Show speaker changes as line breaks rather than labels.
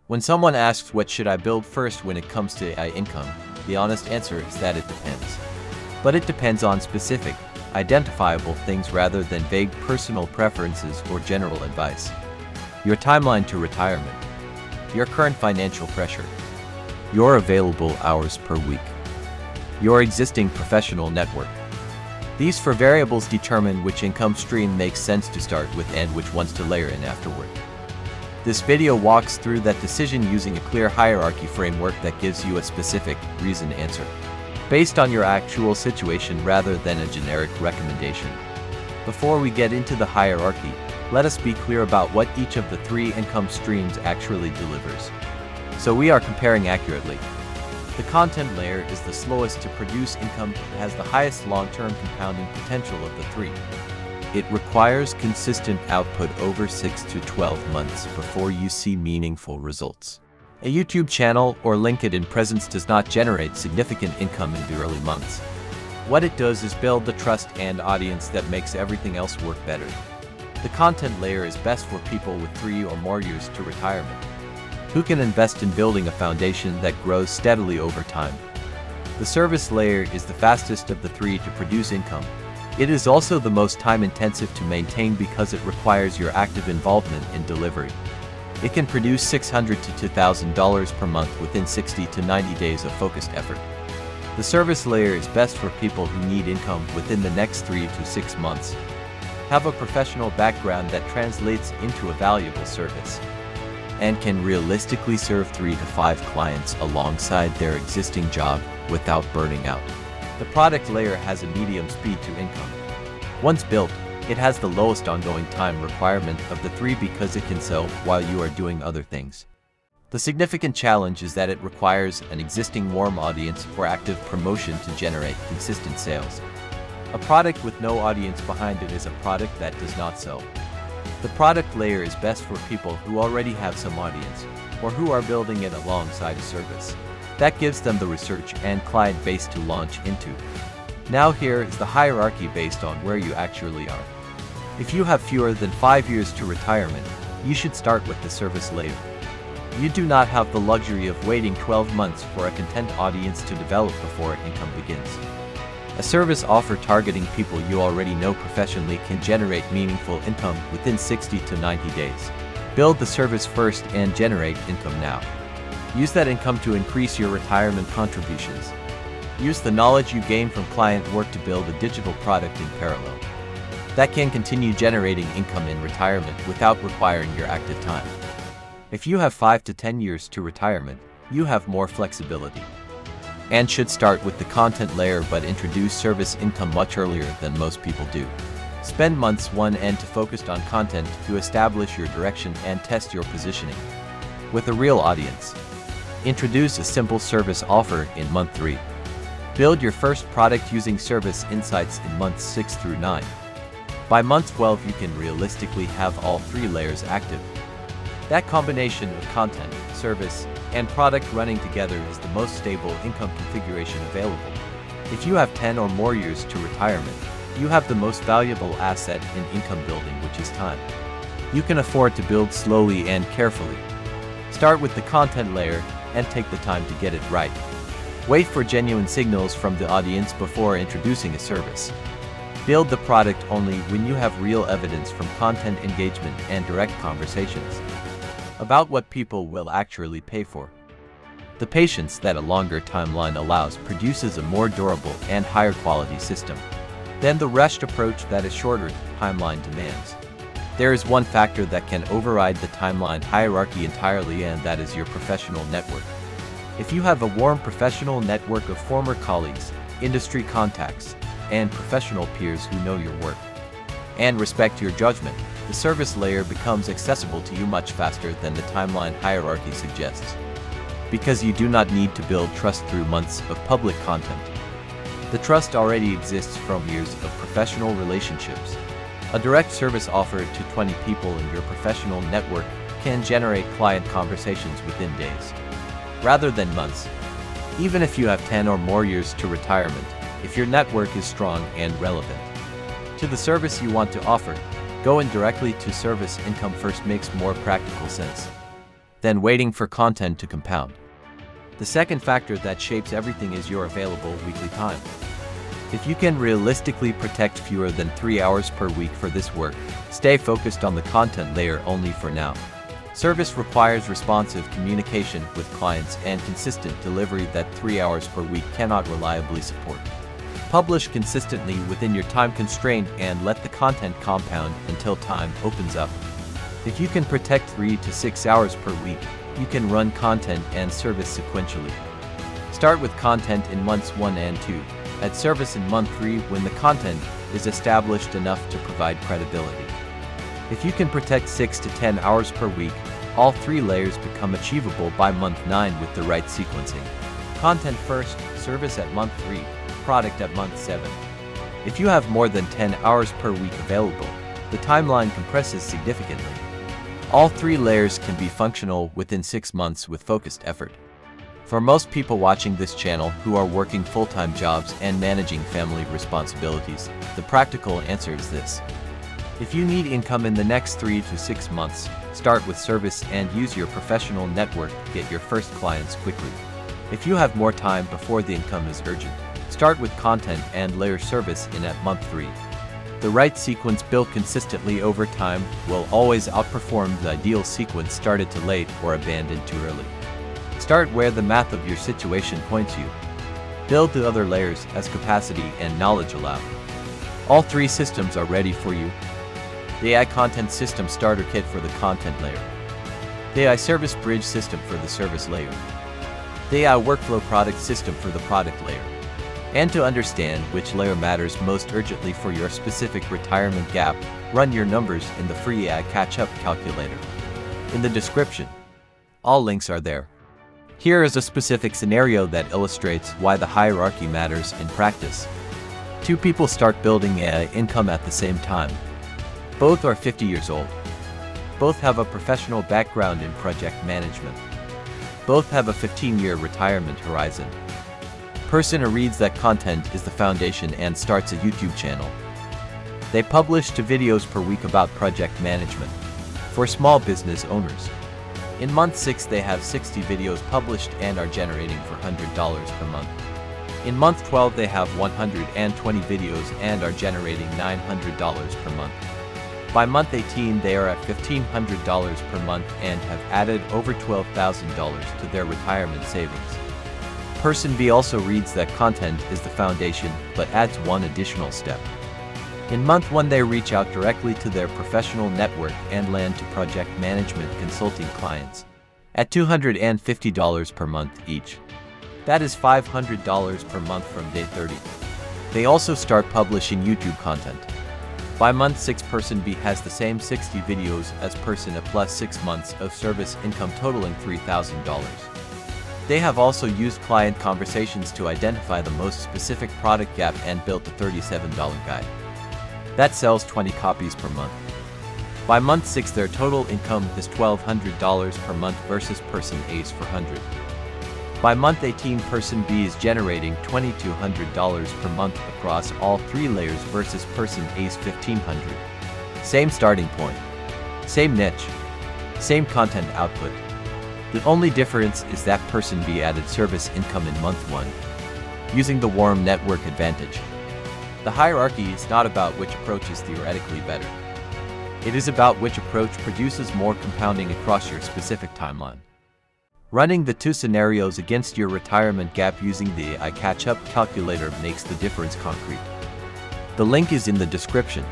When someone asks what should I build first when it comes to AI income, the honest answer is that it depends. But it depends on specific, identifiable things rather than vague personal preferences or general advice. Your timeline to retirement, your current financial pressure, your available hours per week, your existing professional network. These four variables determine which income stream makes sense to start with and which ones to layer in afterward. This video walks through that decision using a clear hierarchy framework that gives you a specific, reasoned answer, based on your actual situation rather than a generic recommendation. Before we get into the hierarchy, let us be clear about what each of the three income streams actually delivers, so we are comparing accurately. The content layer is the slowest to produce income and has the highest long-term compounding potential of the three. It requires consistent output over 6 to 12 months before you see meaningful results. A YouTube channel or LinkedIn presence does not generate significant income in the early months. What it does is build the trust and audience that makes everything else work better. The content layer is best for people with 3 or more years to retirement, who can invest in building a foundation that grows steadily over time. The service layer is the fastest of the three to produce income. It is also the most time-intensive to maintain because it requires your active involvement in delivery. It can produce $600 to $2,000 per month within 60 to 90 days of focused effort. The service layer is best for people who need income within the next 3 to 6 months, have a professional background that translates into a valuable service, and can realistically serve 3 to 5 clients alongside their existing job without burning out. The product layer has a medium speed to income. Once built, it has the lowest ongoing time requirement of the three because it can sell while you are doing other things. The significant challenge is that it requires an existing warm audience or active promotion to generate consistent sales. A product with no audience behind it is a product that does not sell. The product layer is best for people who already have some audience, or who are building it alongside a service that gives them the research and client base to launch into. Now here is the hierarchy based on where you actually are. If you have fewer than 5 years to retirement, you should start with the service layer. You do not have the luxury of waiting 12 months for a content audience to develop before income begins. A service offer targeting people you already know professionally can generate meaningful income within 60 to 90 days. Build the service first and generate income now. Use that income to increase your retirement contributions. Use the knowledge you gain from client work to build a digital product in parallel that can continue generating income in retirement without requiring your active time. If you have 5 to 10 years to retirement, you have more flexibility and should start with the content layer but introduce service income much earlier than most people do. Spend months 1 and 2 focused on content to establish your direction and test your positioning with a real audience. Introduce a simple service offer in month 3. Build your first product using service insights in months 6 through 9. By month 12, you can realistically have all 3 layers active. That combination of content, service, and product running together is the most stable income configuration available. If you have 10 or more years to retirement, you have the most valuable asset in income building, which is time. You can afford to build slowly and carefully. Start with the content layer and take the time to get it right. Wait for genuine signals from the audience before introducing a service. Build the product only when you have real evidence from content engagement and direct conversations about what people will actually pay for. The patience that a longer timeline allows produces a more durable and higher quality system than the rushed approach that a shorter timeline demands. There is one factor that can override the timeline hierarchy entirely, and that is your professional network. If you have a warm professional network of former colleagues, industry contacts, and professional peers who know your work and respect your judgment, the service layer becomes accessible to you much faster than the timeline hierarchy suggests, because you do not need to build trust through months of public content. The trust already exists from years of professional relationships. A direct service offer to 20 people in your professional network can generate client conversations within days, rather than months. Even if you have 10 or more years to retirement, if your network is strong and relevant to the service you want to offer, going directly to service income first makes more practical sense then waiting for content to compound. The second factor that shapes everything is your available weekly time. If you can realistically protect fewer than 3 hours per week for this work, stay focused on the content layer only for now. Service requires responsive communication with clients and consistent delivery that 3 hours per week cannot reliably support. Publish consistently within your time constraint and let the content compound until time opens up. If you can protect 3 to 6 hours per week, you can run content and service sequentially. Start with content in months 1 and 2. Add service in month 3 when the content is established enough to provide credibility. If you can protect 6 to 10 hours per week, all 3 layers become achievable by month 9 with the right sequencing. Content first, service at month 3, product at month 7. If you have more than 10 hours per week available, the timeline compresses significantly. All 3 layers can be functional within 6 months with focused effort. For most people watching this channel who are working full-time jobs and managing family responsibilities, the practical answer is this. If you need income in the next 3 to 6 months, start with service and use your professional network to get your first clients quickly. If you have more time before the income is urgent, start with content and layer service in at month 3. The right sequence built consistently over time will always outperform the ideal sequence started too late or abandoned too early. Start where the math of your situation points you. Build the other layers as capacity and knowledge allow. All 3 systems are ready for you. The AI Content System Starter Kit for the content layer. The AI Service Bridge System for the service layer. The AI Workflow Product System for the product layer. And to understand which layer matters most urgently for your specific retirement gap, run your numbers in the free AI Catch-Up Calculator. In the description, all links are there. Here is a specific scenario that illustrates why the hierarchy matters in practice. 2 people start building AI income at the same time. Both are 50 years old. Both have a professional background in project management. Both have a 15-year retirement horizon. Person A reads that content is the foundation and starts a YouTube channel. They publish 2 videos per week about project management for small business owners. In month 6 they have 60 videos published and are generating $400 per month. In month 12 they have 120 videos and are generating $900 per month. By month 18 they are at $1,500 per month and have added over $12,000 to their retirement savings. Person B also reads that content is the foundation but adds one additional step. In month 1 they reach out directly to their professional network and land to project management consulting clients at $250 per month each. That is $500 per month from day 30. They also start publishing YouTube content. By month 6 Person B has the same 60 videos as Person A plus 6 months of service income totaling $3,000. They have also used client conversations to identify the most specific product gap and built a $37 guide that sells 20 copies per month. By month 6 their total income is $1,200 per month versus Person A's $400. By month 18 Person B is generating $2,200 per month across all 3 layers versus Person A's $1,500. Same starting point, same niche, same content output. The only difference is that Person B added service income in month 1, using the warm network advantage. The hierarchy is not about which approach is theoretically better. It is about which approach produces more compounding across your specific timeline. Running the 2 scenarios against your retirement gap using the AI Catch-Up Calculator makes the difference concrete. The link is in the description.